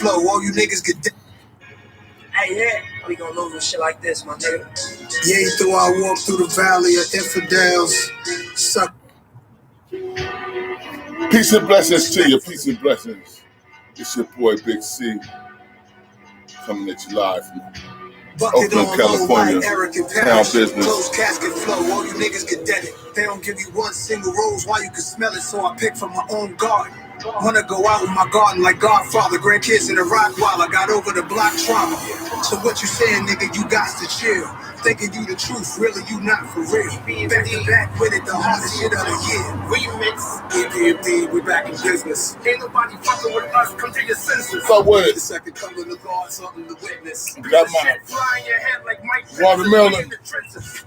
flow. All you niggas get down. Hey, yeah, we gonna lose with shit like this, my nigga. Yeah, through I walk through the valley of infidels. Suck. Peace and blessings to you. Peace and blessings. It's your boy Big C coming at you live from Oakland, California. Town business. Closed casket flow. All you niggas get deaded. They don't give you one single rose while you can smell it, so I pick from my own garden. Wanna go out with my garden like Godfather. Grandkids in the rock while I got over the block trauma. So what you saying, nigga? You got to chill. Thinking you the truth, really you not for real. Back to back with it, the hardest shit of the year. Remix, EPMD, we back in business. Ain't nobody fucking with us, come to your senses. So what? The second coming of God, something to witness. Got my flying your head like Mike watermelon.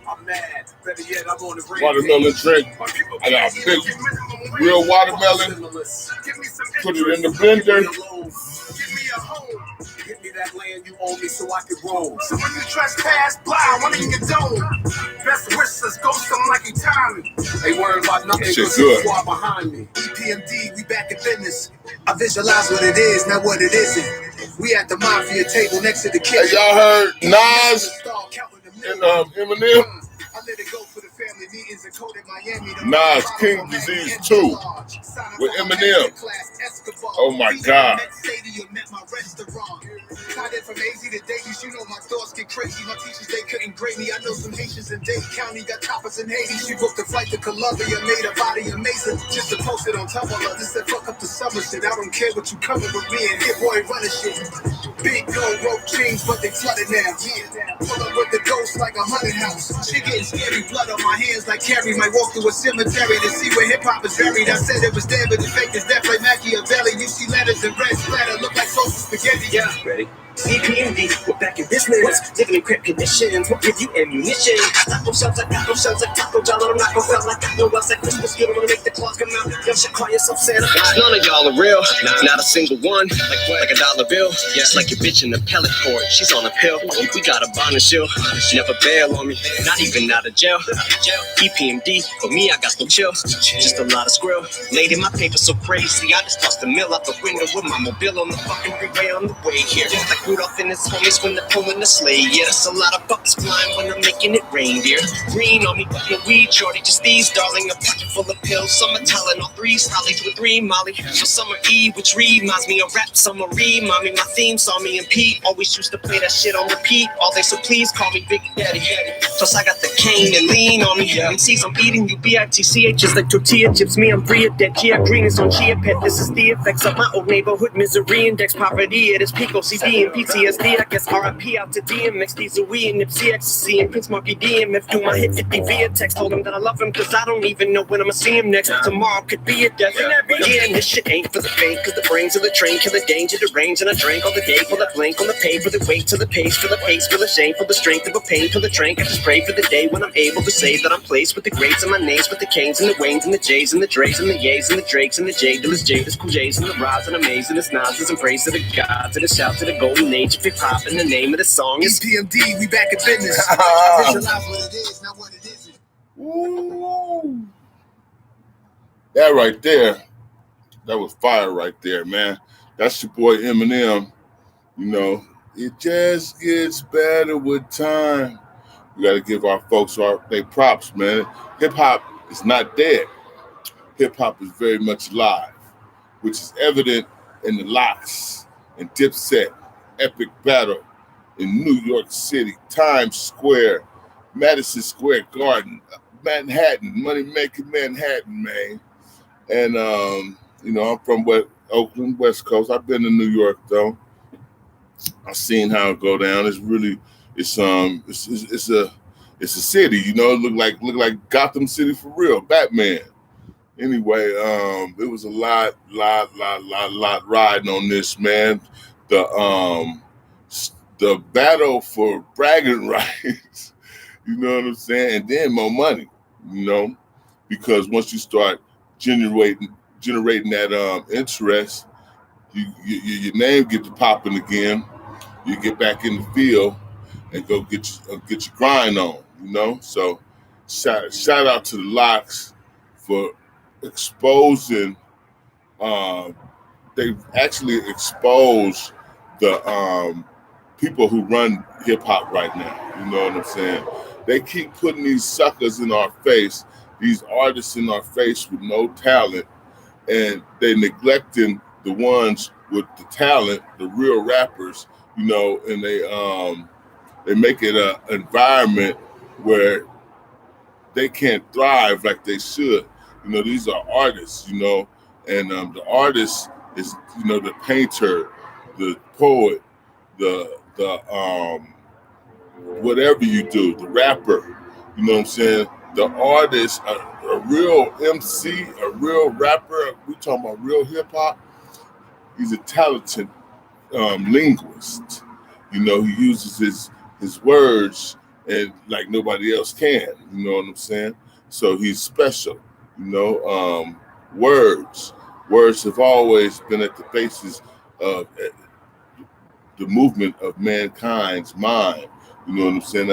I'm mad, better yet, I'm on the ring. Watermelon drink. I got a big, real watermelon. Put it in the blender. Give me a home. Give me that land you owe me so I can roam. So when you trespass, blah, I'm in your dome. Best wishes, go something like you Tommy. They worried about nothing because you are behind me. EPMD, we back in business. I visualize what it is, not what it isn't. We at the mafia table next to the kitchen. Hey, y'all heard Nas and Eminem? I let it go for the family meetings in Coded Miami. Nas, King Disease 2 with Eminem. Oh my God. From AZ to Davies, you know my thoughts get crazy. My teachers, they couldn't grade me. I know some Haitians in Dade County got toppers in Haiti. She booked a flight to Colombia, made her body amazing. Just to post it on Tumblr. Just said fuck up the summer shit. I don't care what you coming with me and hit boy running shit. Big gold rope jeans, but they flooded now. Pull up with the ghost like a haunted house. She getting scary, blood on my hands like Carrie. Might walk through a cemetery to see where hip hop is buried. I said it was there, but the fake is death like Machiavelli. You see letters in red splatter, look like social spaghetti. Yeah, ready? EPMD, we're back in business. Living in cramped conditions, we'll give you ammunition. Taco shells, I got no shells like Taco John. I'm not gonna sell like I know else like Christmas. You don't wanna make the claws come out. You should call yourself Santa. None of y'all are real, not a single one. Like a dollar bill, just like your bitch in the pellet court. She's on a pill, we got a bond and shield. She never bail on me, not even out of jail. EPMD, for me I got no chill. Just a lot of skrill. Lady, my paper so crazy, I just tossed the mill out the window with my mobile on the fucking freeway on the way here. Just like Rudolph and his homies when they're pulling the sleigh. Yeah, that's a lot of bucks flying when I'm making it reindeer. Green on me, but no weed, shorty, just these, darling. A pocket full of pills, some are Tylenol, 3 Hollies with 3 Molly. So summer Eve, which reminds me of rap, summer mommy. My theme saw me and Pete always used to play that shit on repeat all day, so please call me Big Daddy. Plus I got the cane and lean on me. MCs, I'm eating you, BITCH, just like tortilla chips. Me, I'm free of dead. Gia Green is on Chia Pet. This is the effects of my old neighborhood misery index. Poverty at its peak, OCD and PTSD. I guess RIP out to DMX, these are we and Nipsey Ecstasy and Prince Marky DMF. Do my hit 50 via text. Told him that I love him cause I don't even know when I'ma see him next. Tomorrow could be a death and every year. And this shit ain't for the faint cause the brains of the train kill the danger, the range. And I drank all the day for the blank on the page for the weight to the pace, for the pace, for the shame, for the strength of a pain, for the drink. I just pray for the day when I'm able to say that I'm placed with the greats and my names, with the Canes and the Waynes and the J's and the Dre's and the Yays and the Drakes and the J Dillers, Jaders, Cool J's and the Rods and Amazing, the Snazes and praise to the gods and the shout to the golden age of hip hop. And the name of the song is EPMD, we back in business. Visualize what it is, not what it isn't. Ooh. That right there, that was fire right there, man. That's your boy Eminem. You know, it just gets better with time. We got to give our folks their props, man. Hip-hop is not dead. Hip-hop is very much alive, which is evident in the Locks and Dipset epic battle in New York City, Times Square, Madison Square Garden, Manhattan, money-making Manhattan, man. And, you know, I'm from Oakland, West Coast. I've been to New York, though. I've seen how it go down. It's really, it's a city, you know. It look like Gotham City for real, Batman. Anyway, it was a lot riding on this, man. The battle for bragging rights, you know what I'm saying, and then more money, you know, because once you start generating that interest, your name get to popping again. You get back in the field and go get your grind on, you know. So shout out to the Locks for exposing. They've actually exposed the people who run hip hop right now. You know what I'm saying? They keep putting these suckers in our face, these artists in our face with no talent, and they neglecting the ones with the talent, the real rappers. You know, and they make it an environment where they can't thrive like they should. You know, these are artists. You know, and the artist is, you know, the painter, the poet, the whatever you do, the rapper, you know what I'm saying? The artist, a real MC, a real rapper, we talking about real hip hop, he's a talented linguist. You know, he uses his words and like nobody else can, you know what I'm saying? So he's special, you know. Words. Words have always been at the basis of the movement of mankind's mind. You know what I'm saying?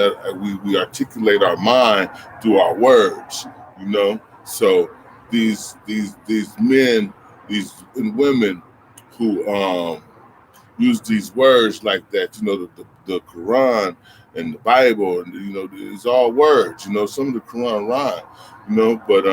We articulate our mind through our words. You know, so these men, these and women who use these words like that. You know, the Quran and the Bible, and you know, it's all words. You know, some of the Quran rhyme. You know, but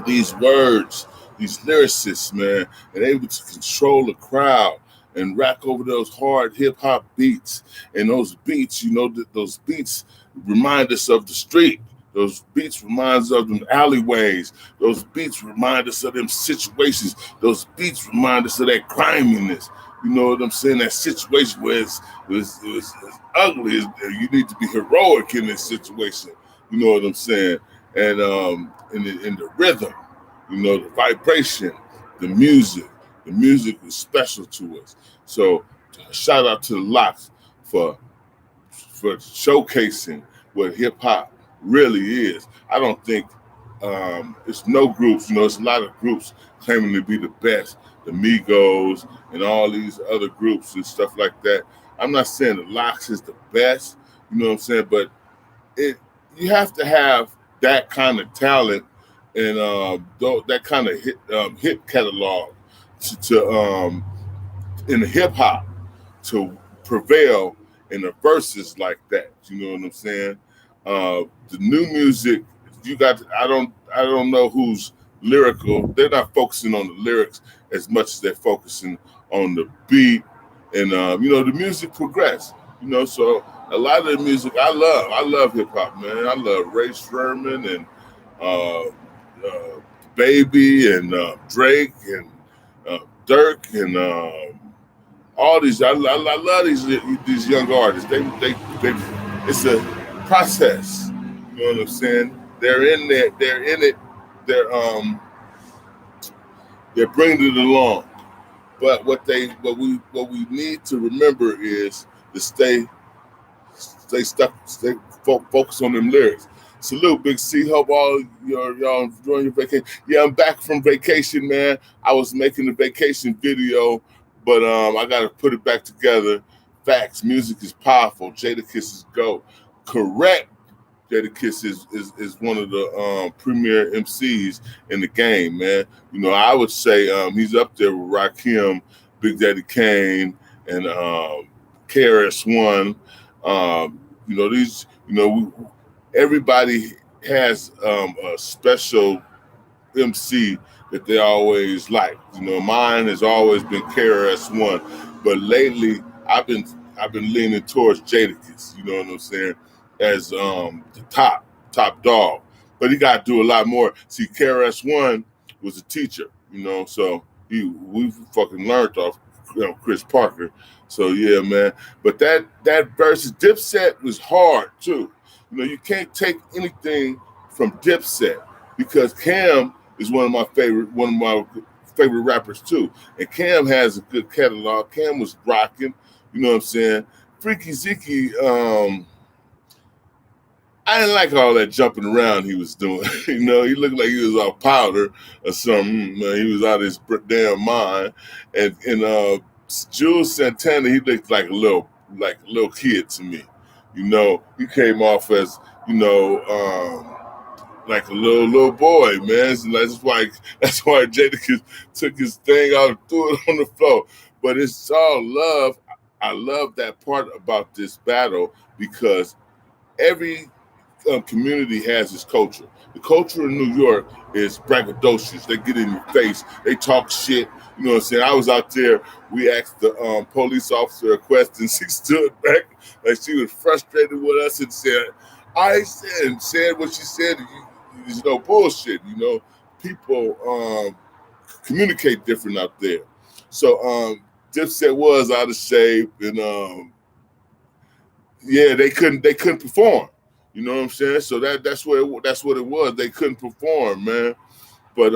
these words, these lyricists, man, and able to control the crowd and rack over those hard hip hop beats. And those beats, you know, those beats remind us of the street. Those beats remind us of them alleyways. Those beats remind us of them situations. Those beats remind us of that griminess. You know what I'm saying? That situation where it's ugly. You need to be heroic in this situation. You know what I'm saying? And in the rhythm, you know, the vibration, the music. The music was special to us. So shout out to the Locks for showcasing what hip hop really is. I don't think it's no groups, you know, it's a lot of groups claiming to be the best, the Migos and all these other groups and stuff like that. I'm not saying the Locks is the best, you know what I'm saying, but you have to have that kind of talent and that kind of hit catalog to in hip hop to prevail in the verses like that. You know what I'm saying? The new music, you got. I don't know who's lyrical. They're not focusing on the lyrics as much as they're focusing on the beat and you know, the music progress. You know, so a lot of the music I love. I love hip hop, man. I love Ray Sherman and Baby and Drake and Dirk and all these. I love these young artists. They it's a process. You know what I'm saying? They're in there. They're in it. They're bringing it along. But what we need to remember is to stay focused on them lyrics. Salute, Big C. Hope all y'all enjoying your vacation. Yeah, I'm back from vacation, man. I was making a vacation video, but I got to put it back together. Facts, music is powerful. Jadakiss is GOAT. Correct. Jadakiss is one of the premier MCs in the game, man. You know, I would say he's up there with Rakim, Big Daddy Kane, and KRS-One. You know, these, you know, everybody has a special MC that they always like. You know, mine has always been KRS-One, but lately I've been leaning towards Jadakiss. You know what I'm saying? As the top dog, but he got to do a lot more. See, KRS-One was a teacher. You know, so we fucking learned off Chris Parker. So yeah, man. But that versus Dipset was hard too. You know, you can't take anything from Dipset because Cam is one of my favorite rappers too. And Cam has a good catalog. Cam was rocking, you know what I'm saying? Freaky Zeke, I didn't like all that jumping around he was doing. You know, he looked like he was off powder or something. He was out of his damn mind. And Jules Santana, he looked like a little kid to me. You know, he came off as, you know, like a little boy, man. So that's why Jadakiss took his thing out and threw it on the floor. but it's all love. I love that part about this battle because every community has its culture. The culture in New York is braggadocious. They get in your face. They talk shit. You know what I'm saying? I was out there. We asked the police officer a question. She stood back like she was frustrated with us and said, I said what she said. There's no bullshit. You know, people communicate different out there. So Dipset was out of shape, and yeah, they couldn't perform. You know what I'm saying? So that's what it was. They couldn't perform, man. But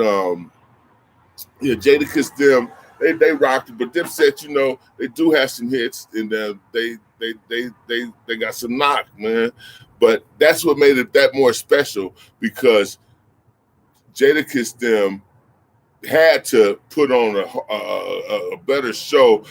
yeah, Jadakiss them they rocked it. But Dipset, you know, they do have some hits, and they got some knock, man. But that's what made it that more special because Jadakiss them had to put on a better show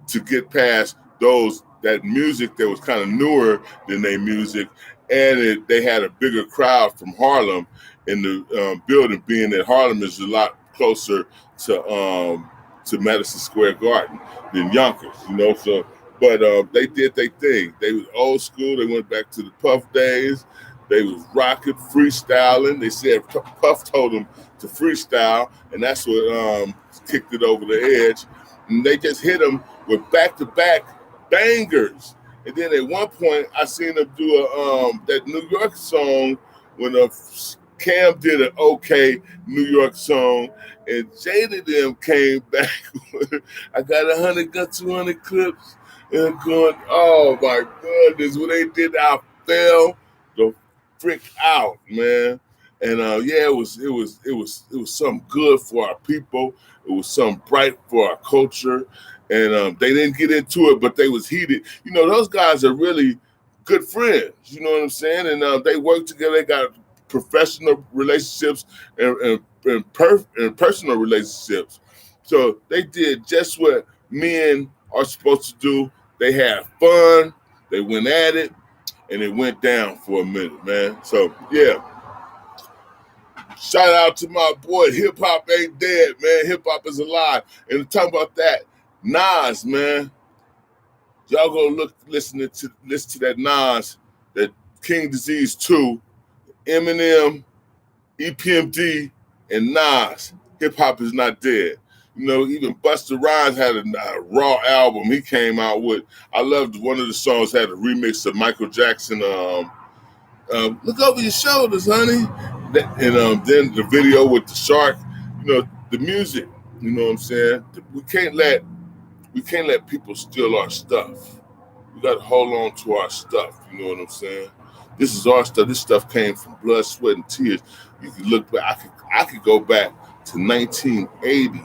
to get past that music that was kind of newer than their music, and they had a bigger crowd from Harlem in the building, being that Harlem is a lot closer to Madison Square Garden than Yonkers, you know. So, but they did their thing. They was old school. They went back to the Puff days. They was rocking, freestyling. They said Puff told them to freestyle, and that's what kicked it over the edge. And they just hit them with back-to-back bangers. And then at one point, I seen them do that New York song when Cam did an okay New York song, and Jada them came back with, I got 100, got 200 clips, and I'm going, oh my goodness, when they did, I fell the frick out, man. And yeah, it was something good for our people. It was something bright for our culture, and they didn't get into it, but they was heated. You know, those guys are really good friends. You know what I'm saying? And they work together. They got professional relationships and personal relationships. So they did just what men are supposed to do. They had fun. They went at it, and it went down for a minute, man. So yeah. Shout out to my boy, hip hop ain't dead, man. Hip hop is alive. And talking about that, Nas, man. Y'all go listen to that Nas, that King Disease 2, Eminem, EPMD, and Nas. Hip hop is not dead. You know, even Busta Rhymes had a raw album he came out with. I loved one of the songs had a remix of Michael Jackson. Look over your shoulders, honey. And then the video with the shark. You know, the music. You know what I'm saying? We can't let people steal our stuff. We got to hold on to our stuff. You know what I'm saying? This is our stuff. This stuff came from blood, sweat, and tears. You can look back. I could go back to 1980,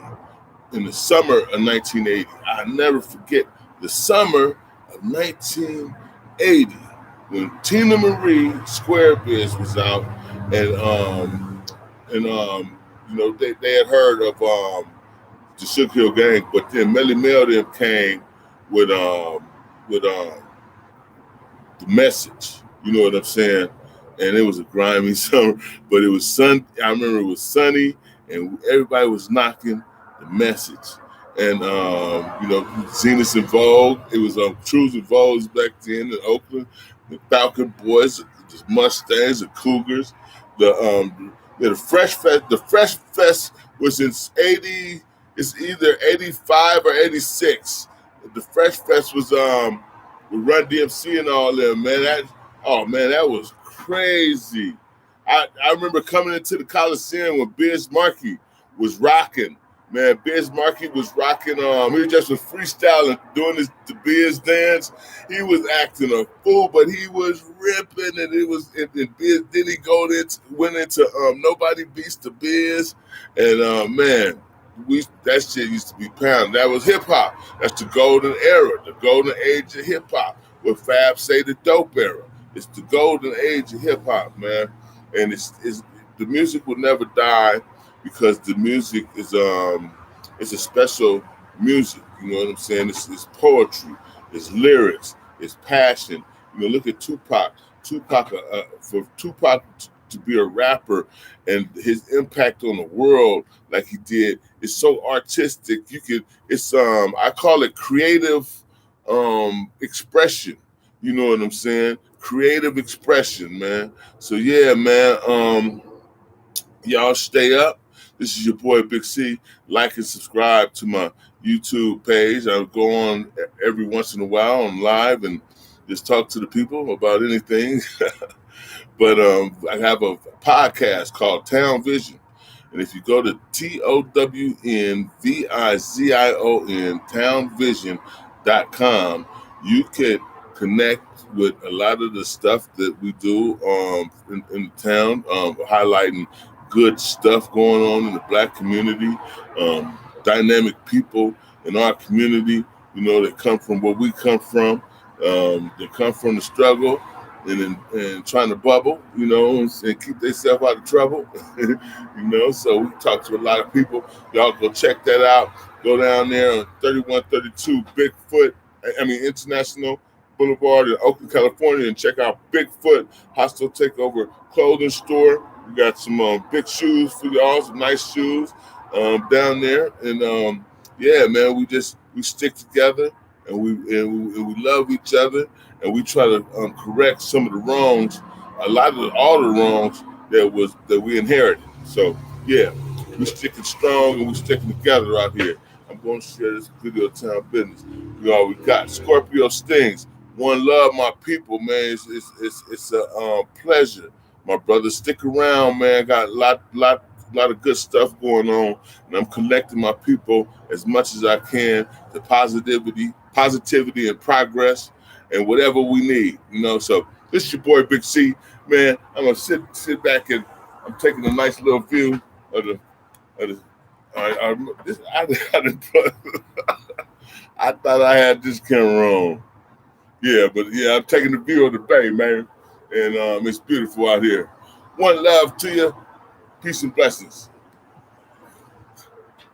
in the summer of 1980. I never forget the summer of 1980 when Tina Marie Square Biz was out, and you know they had heard of the Sugar Hill Gang, but then Melly Mel them came with the message. You know what I'm saying? And it was a grimy summer, but it was sun. I remember it was sunny, and everybody was knocking the message. And you know, Zenith and Vogue. It was Trues and Vogues back then in Oakland. The Falcon Boys, the Mustangs, the Cougars. The Fresh Fest. The Fresh Fest was in 80. It's either 85 or 86. The Fresh Fest was with Run DMC and all them, man. That was crazy. I remember coming into the Coliseum when Biz Markie was rocking. Man, Biz Markie was rocking. He just was freestyling, doing the Biz dance. He was acting a fool, but he was ripping, and it was. And Biz, then he went into Nobody Beats the Biz, and man, that shit used to be pounded. That was hip hop. That's the golden era, the golden age of hip hop. What Fab say, the dope era. It's the golden age of hip hop, man. And it's the music will never die because the music is it's a special music. You know what I'm saying? It's poetry, it's lyrics, it's passion. You know, look at Tupac. For Tupac to be a rapper, and his impact on the world like he did is so artistic. It's I call it creative expression. You know what I'm saying? Creative expression, man. So yeah, man. Y'all stay up. This is your boy Big C. Like and subscribe to my YouTube page. I go on every once in a while on live and just talk to the people about anything. But I have a podcast called Town Vision. And if you go to TOWNVIZION, townvision.com, you can connect with a lot of the stuff that we do in the town, highlighting good stuff going on in the Black community, dynamic people in our community, that come from where we come from, that come from the struggle and trying to bubble, and keep themselves out of trouble, So we talk to a lot of people. Y'all go check that out. Go down there on 3132 International Boulevard in Oakland, California, and check out Bigfoot Hostile Takeover Clothing Store. We got some big shoes for y'all, some nice shoes down there. And yeah, man, we stick together and we love each other, and we try to correct some of the wrongs, all the wrongs that we inherited. So yeah, we sticking strong and we sticking together out here. I'm going to share this video Town Business. We got Scorpio Stings. One love, my people, man. It's a pleasure, my brother. Stick around, man. Got a lot of good stuff going on, and I'm collecting my people as much as I can to positivity and progress and whatever we need, So this is your boy Big C, man. I'm gonna sit back and I'm taking a nice little view of the. I thought I had this camera on. Yeah, but yeah, I'm taking the view of the bay, man, and it's beautiful out here. One love to you. Peace and blessings.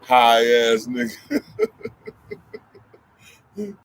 High ass nigga.